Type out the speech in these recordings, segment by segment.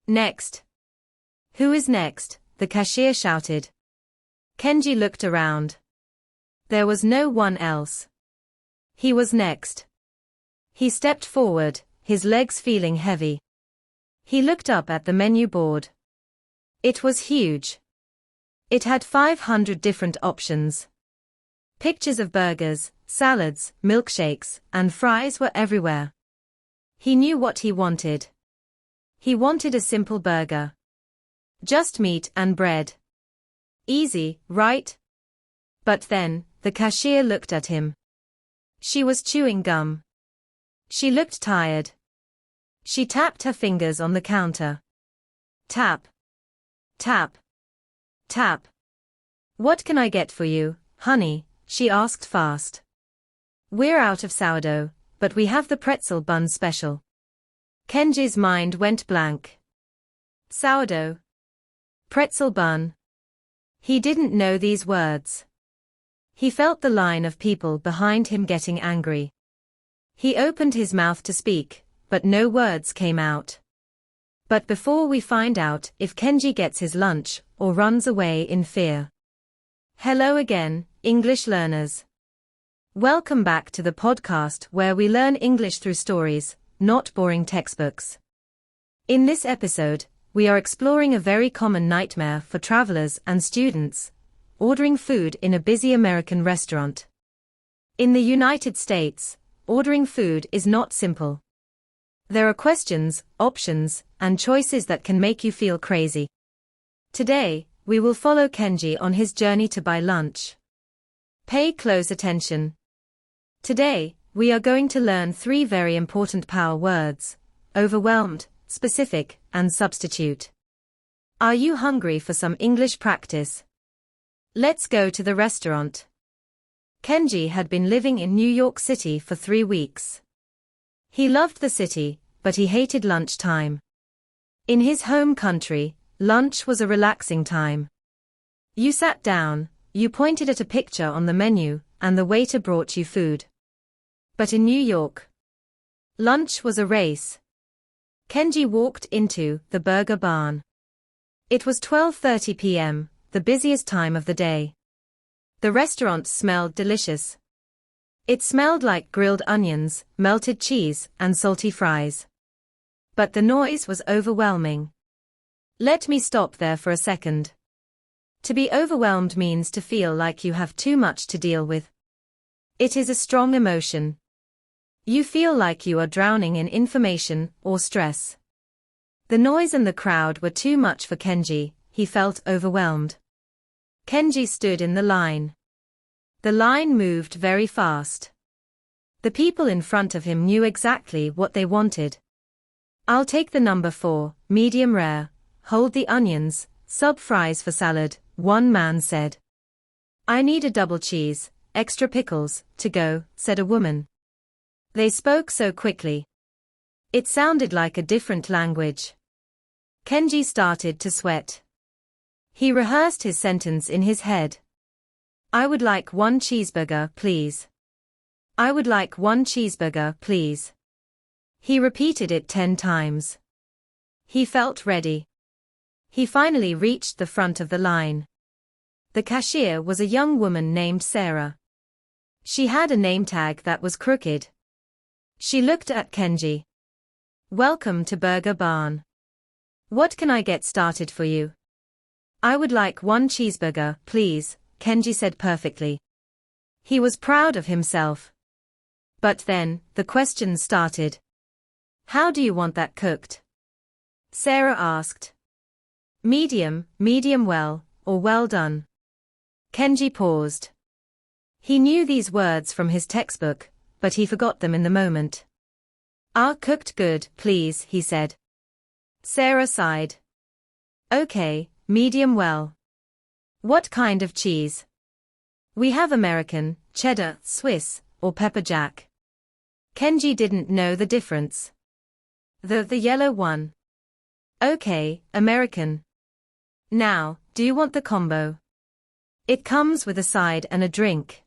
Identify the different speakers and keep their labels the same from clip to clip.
Speaker 1: Next. Who is next? The cashier shouted. Kenji looked around. There was no one else. He was next. He stepped forward, his legs feeling heavy. He looked up at the menu board. It was huge. It had 500 different options. Pictures of burgers, salads, milkshakes, and fries were everywhere. He knew what he wanted. He wanted a simple burger. Just meat and bread. Easy, right? But then, the cashier looked at him. She was chewing gum. She looked tired. She tapped her fingers on the counter. Tap. Tap. Tap. What can I get for you, honey? She asked fast. We're out of sourdough, but we have the pretzel bun special. Kenji's mind went blank. Sourdough. Pretzel bun. He didn't know these words. He felt the line of people behind him getting angry. He opened his mouth to speak, but no words came out. But before we find out if Kenji gets his lunch or runs away in fear. Hello again, English learners. Welcome back to the podcast where we learn English through stories, not boring textbooks. In this episode, we are exploring a very common nightmare for travelers and students: ordering food in a busy American restaurant. In the United States, ordering food is not simple. There are questions, options, and choices that can make you feel crazy. Today, we will follow Kenji on his journey to buy lunch. Pay close attention. Today, we are going to learn 3 very important power words: overwhelmed, specific, and substitute. Are you hungry for some English practice? Let's go to the restaurant. Kenji had been living in New York City for 3 weeks. He loved the city, but he hated lunchtime. In his home country, lunch was a relaxing time. You sat down, you pointed at a picture on the menu, and the waiter brought you food. But in New York, lunch was a race. Kenji walked into the burger barn. It was 12:30 p.m., the busiest time of the day. The restaurant smelled delicious. It smelled like grilled onions, melted cheese, and salty fries. But the noise was overwhelming. Let me stop there for a second. To be overwhelmed means to feel like you have too much to deal with. It is a strong emotion. You feel like you are drowning in information or stress. The noise and the crowd were too much for Kenji. He felt overwhelmed. Kenji stood in the line. The line moved very fast. The people in front of him knew exactly what they wanted. I'll take the number 4, medium rare, hold the onions, sub fries for salad, one man said. I need a double cheese, extra pickles, to go, said a woman. They spoke so quickly. It sounded like a different language. Kenji started to sweat. He rehearsed his sentence in his head. I would like 1 cheeseburger, please. I would like 1 cheeseburger, please. He repeated it 10 times. He felt ready. He finally reached the front of the line. The cashier was a young woman named Sarah. She had a name tag that was crooked. She looked at Kenji. Welcome to Burger Barn. What can I get started for you? I would like 1 cheeseburger, please, Kenji said perfectly. He was proud of himself. But then, the questions started. How do you want that cooked? Sarah asked. Medium, medium well, or well done. Kenji paused. He knew these words from his textbook, but he forgot them in the moment. Cooked good, please, he said. Sarah sighed. Okay, medium well. What kind of cheese? We have American, cheddar, Swiss, or pepper jack. Kenji didn't know the difference. The yellow one. Okay, American. Now, do you want the combo? It comes with a side and a drink.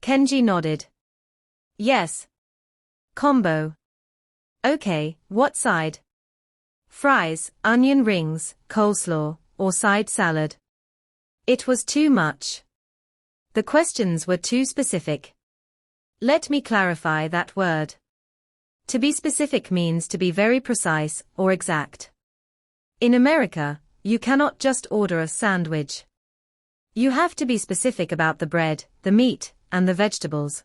Speaker 1: Kenji nodded. Yes. Combo. Okay, what side? fries, onion rings, coleslaw, or side salad. It was too much. The questions were too specific. Let me clarify that word. To be specific means to be very precise or exact. In America, you cannot just order a sandwich. You have to be specific about the bread, the meat, and the vegetables.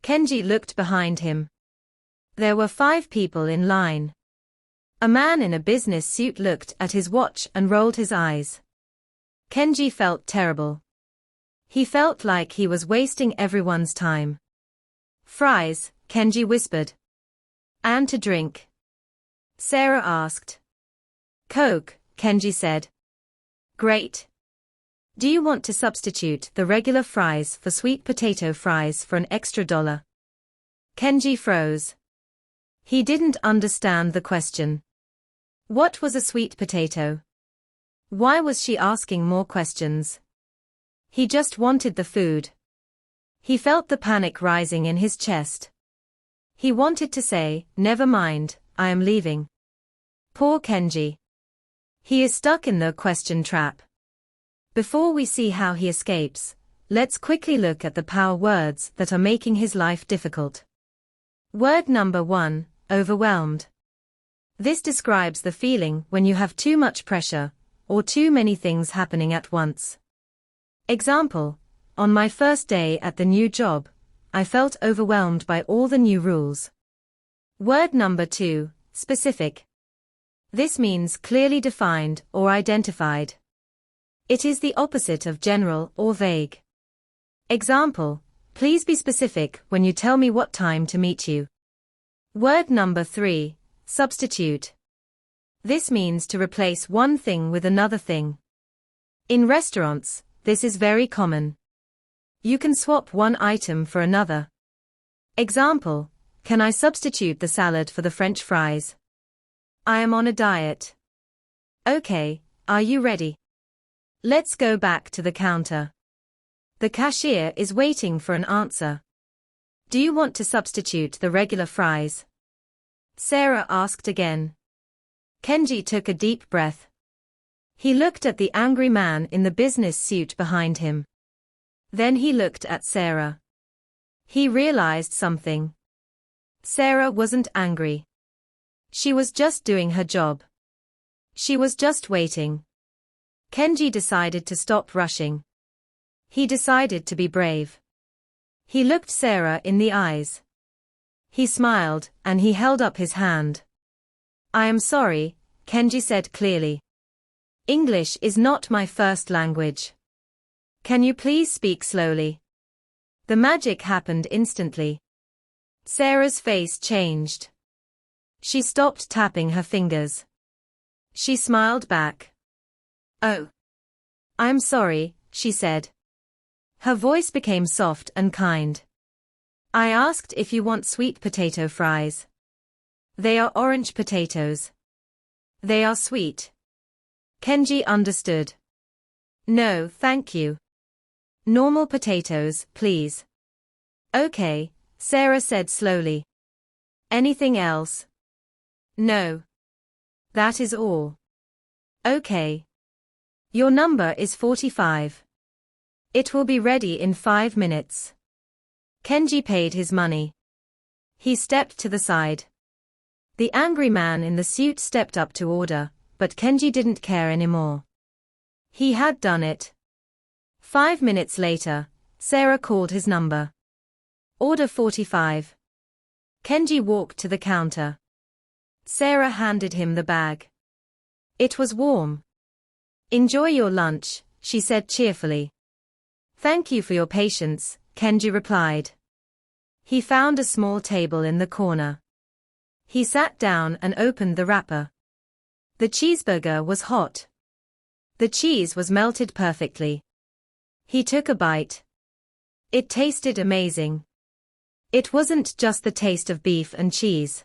Speaker 1: Kenji looked behind him. There were 5 people in line. A man in a business suit looked at his watch and rolled his eyes. Kenji felt terrible. He felt like he was wasting everyone's time. Fries, Kenji whispered. And to drink? Sarah asked. Coke, Kenji said. Great. Do you want to substitute the regular fries for sweet potato fries for an extra $1? Kenji froze. He didn't understand the question. What was a sweet potato? Why was she asking more questions? He just wanted the food. He felt the panic rising in his chest. He wanted to say, never mind, I am leaving. Poor Kenji. He is stuck in the question trap. Before we see how he escapes, let's quickly look at the power words that are making his life difficult. Word number 1, overwhelmed. This describes the feeling when you have too much pressure, or too many things happening at once. Example, on my first day at the new job, I felt overwhelmed by all the new rules. Word number 2, specific. This means clearly defined or identified. It is the opposite of general or vague. Example, please be specific when you tell me what time to meet you. Word number 3, substitute. This means to replace one thing with another thing. In restaurants, this is very common. You can swap one item for another. Example, can I substitute the salad for the French fries? I am on a diet. Okay, are you ready? Let's go back to the counter. The cashier is waiting for an answer. Do you want to substitute the regular fries? Sarah asked again. Kenji took a deep breath. He looked at the angry man in the business suit behind him. Then he looked at Sarah. He realized something. Sarah wasn't angry. She was just doing her job. She was just waiting. Kenji decided to stop rushing. He decided to be brave. He looked Sarah in the eyes. He smiled, and he held up his hand. I am sorry, Kenji said clearly. English is not my first language. Can you please speak slowly? The magic happened instantly. Sarah's face changed. She stopped tapping her fingers. She smiled back. Oh. I'm sorry, she said. Her voice became soft and kind. I asked if you want sweet potato fries. They are orange potatoes. They are sweet. Kenji understood. No, thank you. Normal potatoes, please. Okay, Sarah said slowly. Anything else? No. That is all. Okay. Your number is 45. It will be ready in 5 minutes. Kenji paid his money. He stepped to the side. The angry man in the suit stepped up to order, but Kenji didn't care anymore. He had done it. 5 minutes later, Sarah called his number. Order 45. Kenji walked to the counter. Sarah handed him the bag. It was warm. Enjoy your lunch, she said cheerfully. Thank you for your patience, Kenji replied. He found a small table in the corner. He sat down and opened the wrapper. The cheeseburger was hot. The cheese was melted perfectly. He took a bite. It tasted amazing. It wasn't just the taste of beef and cheese.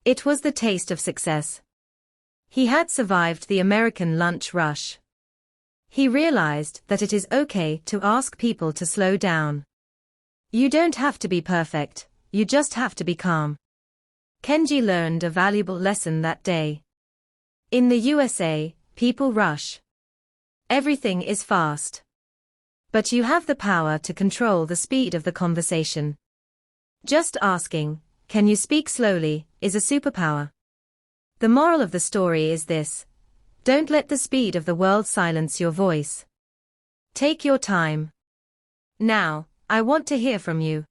Speaker 1: It was the taste of success. He had survived the American lunch rush. He realized that it is okay to ask people to slow down. You don't have to be perfect, you just have to be calm. Kenji learned a valuable lesson that day. In the USA, people rush. Everything is fast. But you have the power to control the speed of the conversation. Just asking, "Can you speak slowly?" is a superpower. The moral of the story is this: don't let the speed of the world silence your voice. Take your time. Now, I want to hear from you.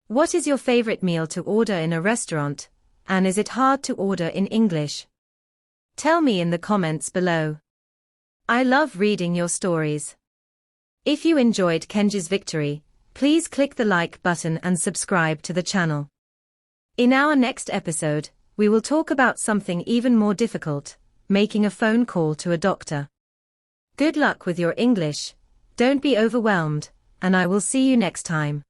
Speaker 1: What is your favorite meal to order in a restaurant, and is it hard to order in English? Tell me in the comments below. I love reading your stories. If you enjoyed Kenji's victory, please click the like button and subscribe to the channel. In our next episode, we will talk about something even more difficult: making a phone call to a doctor. Good luck with your English, don't be overwhelmed, and I will see you next time.